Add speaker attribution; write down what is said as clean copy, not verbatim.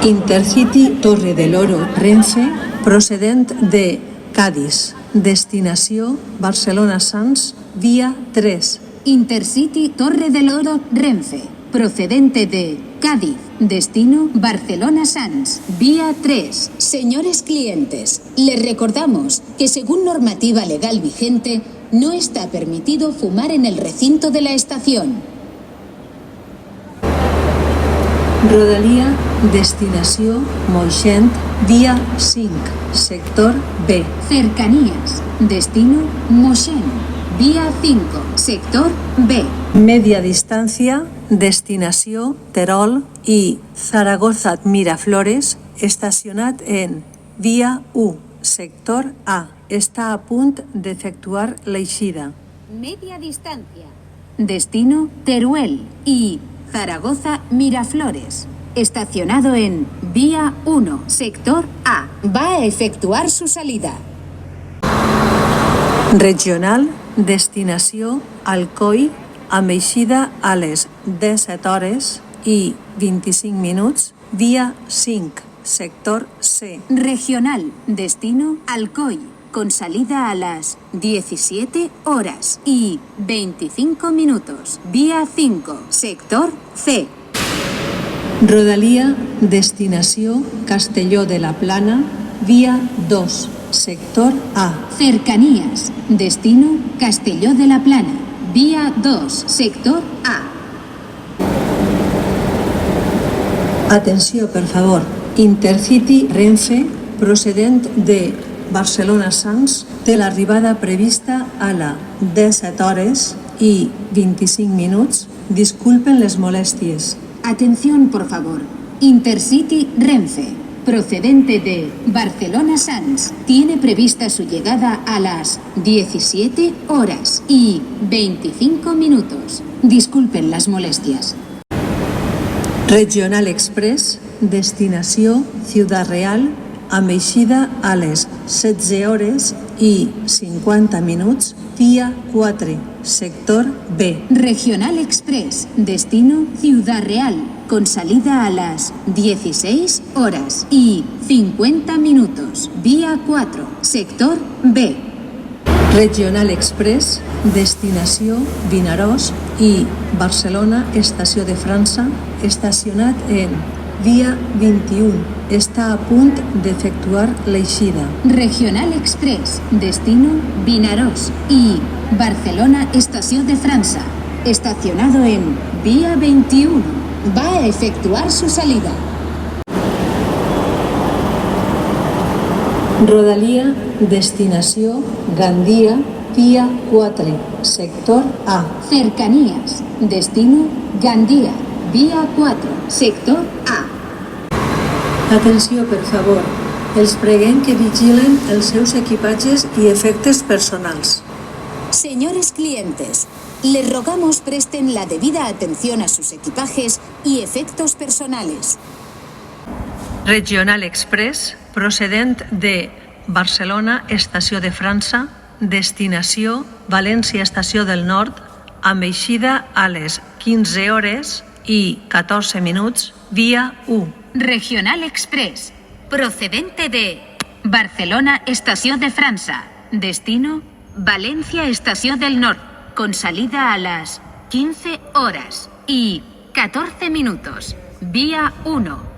Speaker 1: Intercity Torre del Oro Renfe procedent de Cádiz. Destinació Barcelona-Sants, vía 3.
Speaker 2: Intercity Torre del Oro Renfe procedente de Cádiz. Destino Barcelona-Sants, vía 3. Señores clientes, les recordamos que según normativa legal vigente, no está permitido fumar en el recinto de la estación.
Speaker 1: Rodalia, destinació Moixent, vía 5, sector B.
Speaker 2: Cercanías, destino Moixent, vía 5, sector B.
Speaker 1: Media distancia, destinació Terol i Zaragoza Miraflores, estacionat en vía 1, sector A. Està a punt d'efectuar l'eixida.
Speaker 2: Media distancia, destino Teruel y Zaragoza Miraflores, estacionado en vía 1, sector A. Va a efectuar su salida.
Speaker 1: Regional, destinació Alcoi, amb eixida a les 17 hores i 25 minuts, vía 5, sector C.
Speaker 2: Regional, destino Alcoy, con salida a las 17 horas y 25 minutos, vía 5, sector C.
Speaker 1: Rodalia, destinació Castelló de la Plana, vía 2, sector A.
Speaker 2: Cercanías, destino Castelló de la Plana, vía 2, sector A.
Speaker 1: Atenció, per favor. Intercity Renfe, procedent de Barcelona-Sants, té l'arribada prevista a les 17 hores i 25 minuts. Disculpen les molèsties.
Speaker 2: Atención, por favor. Intercity Renfe, procedente de Barcelona-Sants, tiene prevista su llegada a las 17 horas y 25 minutos. Disculpen las molestias.
Speaker 1: Regional Express, destinació Ciudad Real, amb eixida a les 16 hores i 50 minuts, vía 4, sector B.
Speaker 2: Regional Express, destino Ciudad Real, con salida a las 16 horas y 50 minutos, vía 4, sector B.
Speaker 1: Regional Express, destinació Vinaròs i Barcelona, estació de França, estacionat en vía 21. Està a punt d'efectuar l'eixida.
Speaker 2: Regional Express, destino Vinaròs y Barcelona, estación de Francia, estacionado en vía 21. Va a efectuar su salida.
Speaker 1: Rodalia, destinació Gandia, vía 4, sector A.
Speaker 2: Cercanías, destino Gandía, vía 4, sector A.
Speaker 1: Atenció, per favor. Els preguem que vigilen els seus equipatges i efectes personals.
Speaker 2: Señores clientes, les rogamos presten la debida atención a sus equipajes y efectos personales.
Speaker 1: Regional Express, procedent de Barcelona, estació de França, destinació València, estació del Nord, amb eixida a les 15 hores i 14 minuts, vía 1.
Speaker 2: Regional Express, procedente de Barcelona, estación de Francia, destino Valencia, estación del Norte, con salida a las 15 horas y 14 minutos, vía 1.